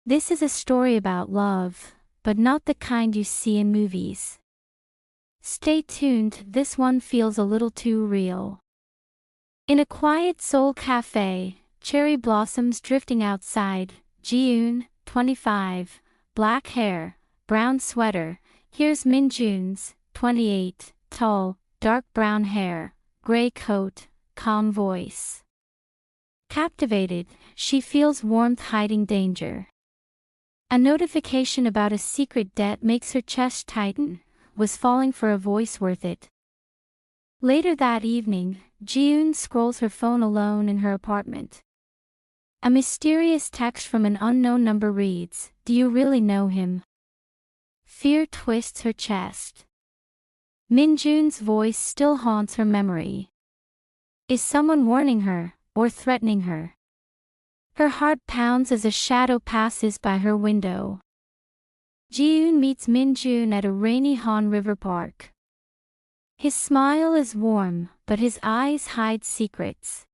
This is a story about love, but not the kind you see in movies. Stay tuned, this one feels a little too real. In a quiet Seoul cafe, cherry blossoms drifting outside, Ji-eun, 25, black hair, brown sweater. Here's Min-jun's, 28, tall, dark brown hair, gray coat, calm voice. Captivated, she feels warmth hiding danger. A notification about a secret debt makes her chest tighten. Was falling for a voice worth it? Later that evening, Ji-eun scrolls her phone alone in her apartment. A mysterious text from an unknown number reads, "Do you really know him?" Fear twists her chest. Min-jun's voice still haunts her memory. Is someone warning her, or threatening her? Her heart pounds as a shadow passes by her window. Ji-eun meets Min-jun at a rainy Han River park. His smile is warm, but his eyes hide secrets.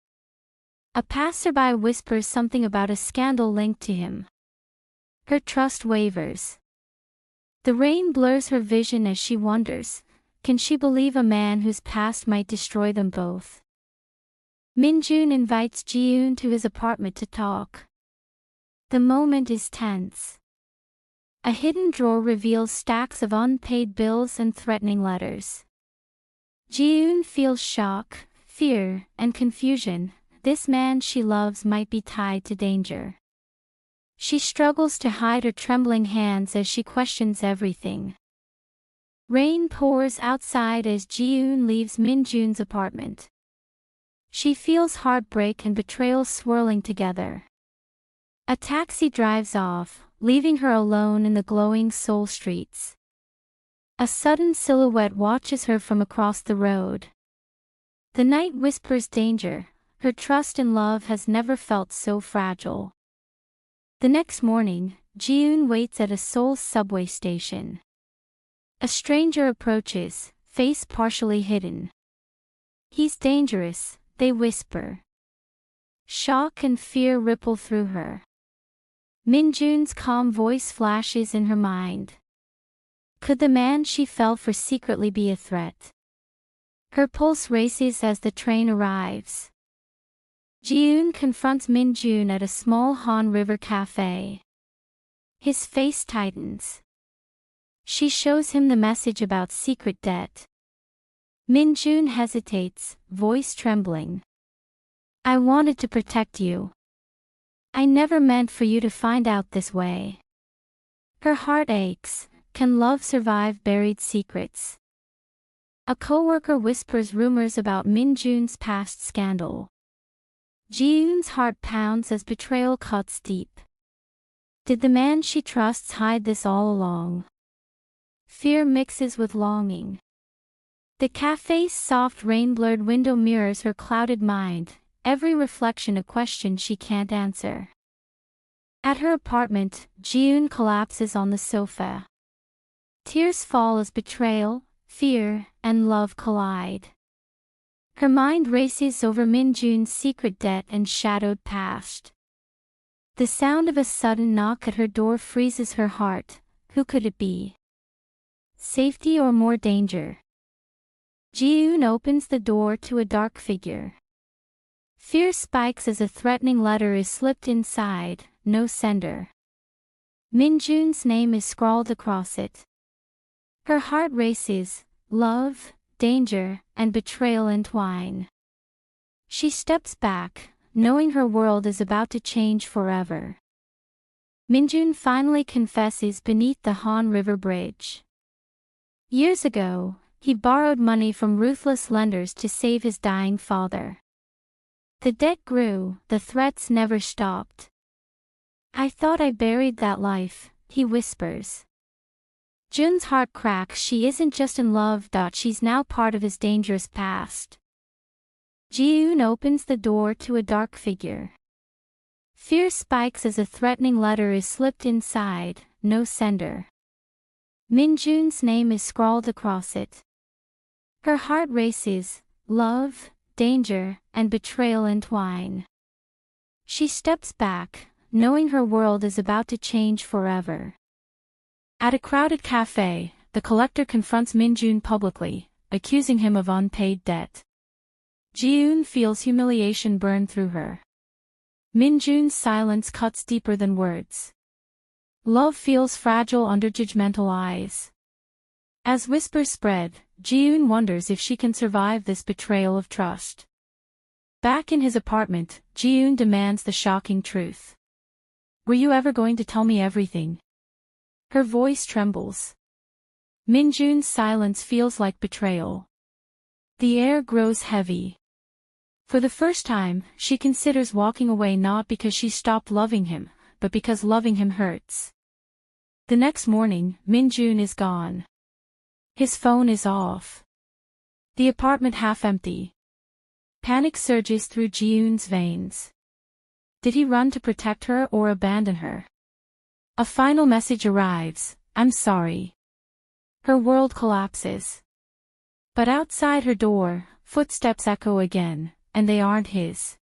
A passerby whispers something about a scandal linked to him. Her trust wavers. The rain blurs her vision as she wonders, can she believe a man whose past might destroy them both? Min-jun invites Ji-eun to his apartment to talk. The moment is tense. A hidden drawer reveals stacks of unpaid bills and threatening letters. Ji-eun feels shock, fear, and confusion. This man she loves might be tied to danger. She struggles to hide her trembling hands as she questions everything. Rain pours outside as Ji-eun leaves Min-jun's apartment. She feels heartbreak and betrayal swirling together. A taxi drives off, leaving her alone in the glowing Seoul streets. A sudden silhouette watches her from across the road. The night whispers danger. Her trust in love has never felt so fragile. The next morning, Ji-eun waits at a Seoul subway station. A stranger approaches, face partially hidden. He's dangerous, they whisper. Shock and fear ripple through her. Min-jun's calm voice flashes in her mind. Could the man she fell for secretly be a threat? Her pulse races as the train arrives. Ji-eun confronts Min-jun at a small Han River cafe. His face tightens. She shows him the message about secret debt. Min-jun hesitates, voice trembling. I wanted to protect you. I never meant for you to find out this way. Her heart aches. Can love survive buried secrets? A coworker whispers rumors about Min-jun's past scandal. Ji-eun's heart pounds as betrayal cuts deep. Did the man she trusts hide this all along? Fear mixes with longing. The cafe's soft rain-blurred window mirrors her clouded mind, every reflection a question she can't answer. At her apartment, Ji-eun collapses on the sofa. Tears fall as betrayal, fear, and love collide. Her mind races over Min-jun's secret debt and shadowed past. The sound of a sudden knock at her door freezes her heart. Who could it be? Safety or more danger? Ji-eun opens the door to a dark figure. Fear spikes as a threatening letter is slipped inside, no sender. Min-jun's name is scrawled across it. Her heart races, love, danger, and betrayal entwine. She steps back, knowing her world is about to change forever. Min-jun finally confesses beneath the Han River Bridge. Years ago, he borrowed money from ruthless lenders to save his dying father. The debt grew, the threats never stopped. I thought I buried that life, he whispers. Jun's heart cracks. She isn't just in love, she's now part of his dangerous past. Ji-eun opens the door to a dark figure. Fear spikes as a threatening letter is slipped inside, no sender. Min-jun's name is scrawled across it. Her heart races, love, danger, and betrayal entwine. She steps back, knowing her world is about to change forever. At a crowded cafe, the collector confronts Min-jun publicly, accusing him of unpaid debt. Ji-eun feels humiliation burn through her. Min-jun's silence cuts deeper than words. Love feels fragile under judgmental eyes. As whispers spread, Ji-eun wonders if she can survive this betrayal of trust. Back in his apartment, Ji-eun demands the shocking truth. "Were you ever going to tell me everything?" Her voice trembles. Min-jun's silence feels like betrayal. The air grows heavy. For the first time, she considers walking away not because she stopped loving him, but because loving him hurts. The next morning, Min-jun is gone. His phone is off. The apartment half empty. Panic surges through Ji-eun's veins. Did he run to protect her or abandon her? A final message arrives, "I'm sorry." Her world collapses. But outside her door, footsteps echo again, and they aren't his.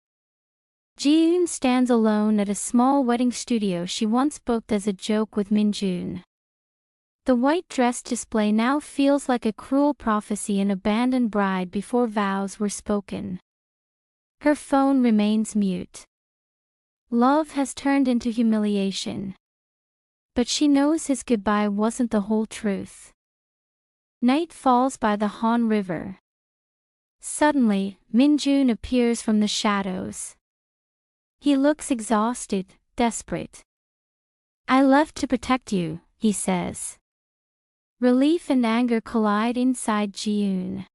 Ji-eun stands alone at a small wedding studio she once booked as a joke with Min-jun. The white dress display now feels like a cruel prophecy, an abandoned bride before vows were spoken. Her phone remains mute. Love has turned into humiliation. But she knows his goodbye wasn't the whole truth. Night falls by the Han River. Suddenly, Min-jun appears from the shadows. He looks exhausted, desperate. "I left to protect you," he says. Relief and anger collide inside Ji-eun.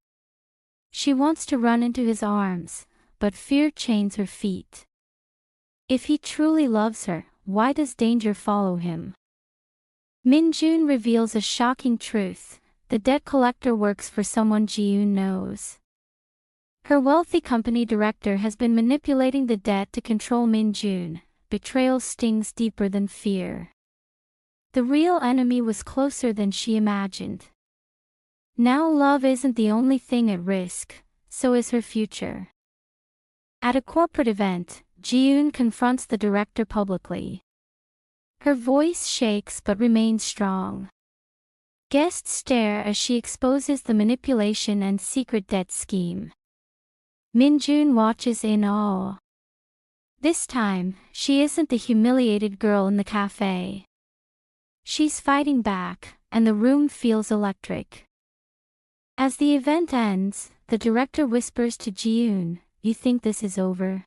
She wants to run into his arms, but fear chains her feet. If he truly loves her, why does danger follow him? Min-jun reveals a shocking truth: the debt collector works for someone Ji-eun knows. Her wealthy company director has been manipulating the debt to control Min-jun. Betrayal stings deeper than fear. The real enemy was closer than she imagined. Now love isn't the only thing at risk, so is her future. At a corporate event, Ji-eun confronts the director publicly. Her voice shakes but remains strong. Guests stare as she exposes the manipulation and secret debt scheme. Min-jun watches in awe. This time, she isn't the humiliated girl in the cafe. She's fighting back, and the room feels electric. As the event ends, the director whispers to Ji-eun, "You think this is over?"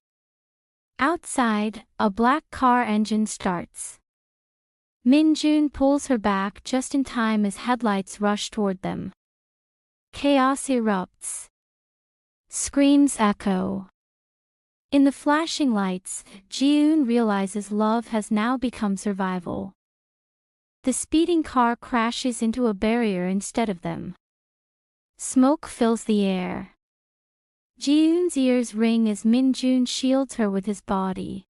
Outside, a black car engine starts. Min-jun pulls her back just in time as headlights rush toward them. Chaos erupts. Screams echo. In the flashing lights, Ji-eun realizes love has now become survival. The speeding car crashes into a barrier instead of them. Smoke fills the air. Ji-eun's ears ring as Min-jun shields her with his body.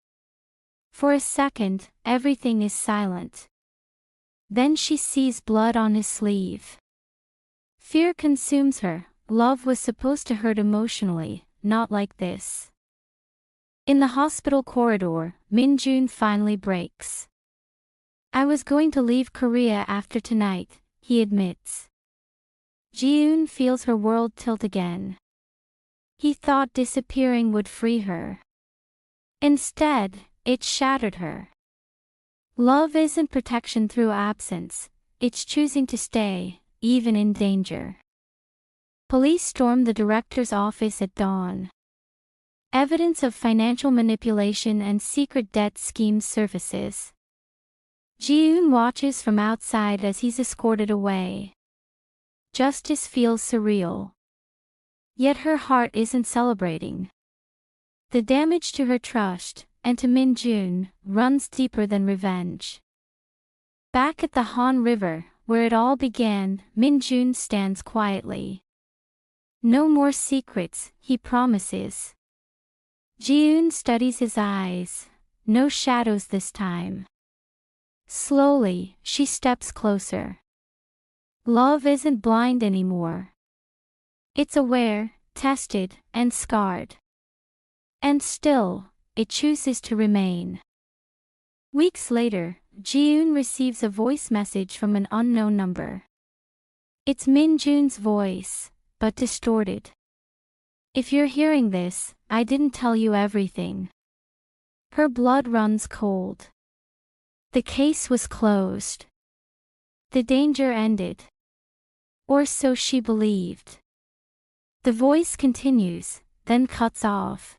For a second, everything is silent. Then she sees blood on his sleeve. Fear consumes her. Love was supposed to hurt emotionally, not like this. In the hospital corridor, Min-jun finally breaks. "I was going to leave Korea after tonight," he admits. Ji-eun feels her world tilt again. He thought disappearing would free her. Instead, it shattered her. Love isn't protection through absence, it's choosing to stay, even in danger. Police storm the director's office at dawn. Evidence of financial manipulation and secret debt schemes surfaces. Ji-eun watches from outside as he's escorted away. Justice feels surreal. Yet her heart isn't celebrating. The damage to her trust, and to Min-jun, runs deeper than revenge. Back at the Han River, where it all began, Min-jun stands quietly. No more secrets, he promises. Ji-eun studies his eyes. No shadows this time. Slowly, she steps closer. Love isn't blind anymore. It's aware, tested, and scarred. And still, it chooses to remain. Weeks later, Ji-eun receives a voice message from an unknown number. It's Min-jun's voice, but distorted. If you're hearing this, I didn't tell you everything. Her blood runs cold. The case was closed. The danger ended. Or so she believed. The voice continues, then cuts off.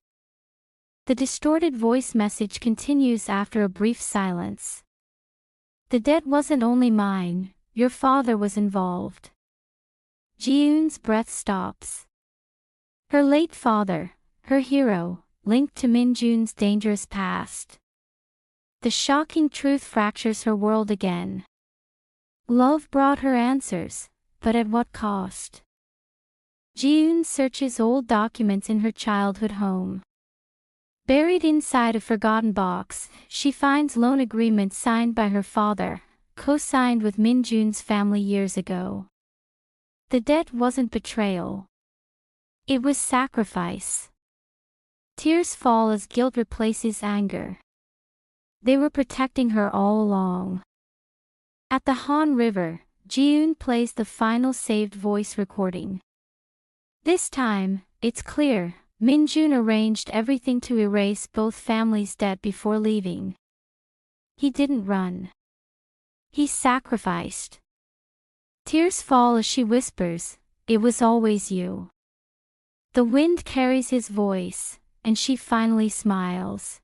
The distorted voice message continues after a brief silence. The debt wasn't only mine, your father was involved. Ji-eun's breath stops. Her late father, her hero, linked to Min-jun's dangerous past. The shocking truth fractures her world again. Love brought her answers, but at what cost? Ji-eun searches old documents in her childhood home. Buried inside a forgotten box, she finds loan agreements signed by her father, co-signed with Min-jun's family years ago. The debt wasn't betrayal. It was sacrifice. Tears fall as guilt replaces anger. They were protecting her all along. At the Han River, Ji-eun plays the final saved voice recording. This time, it's clear, Min-jun arranged everything to erase both families' debt before leaving. He didn't run. He sacrificed. Tears fall as she whispers, "It was always you." The wind carries his voice, and she finally smiles.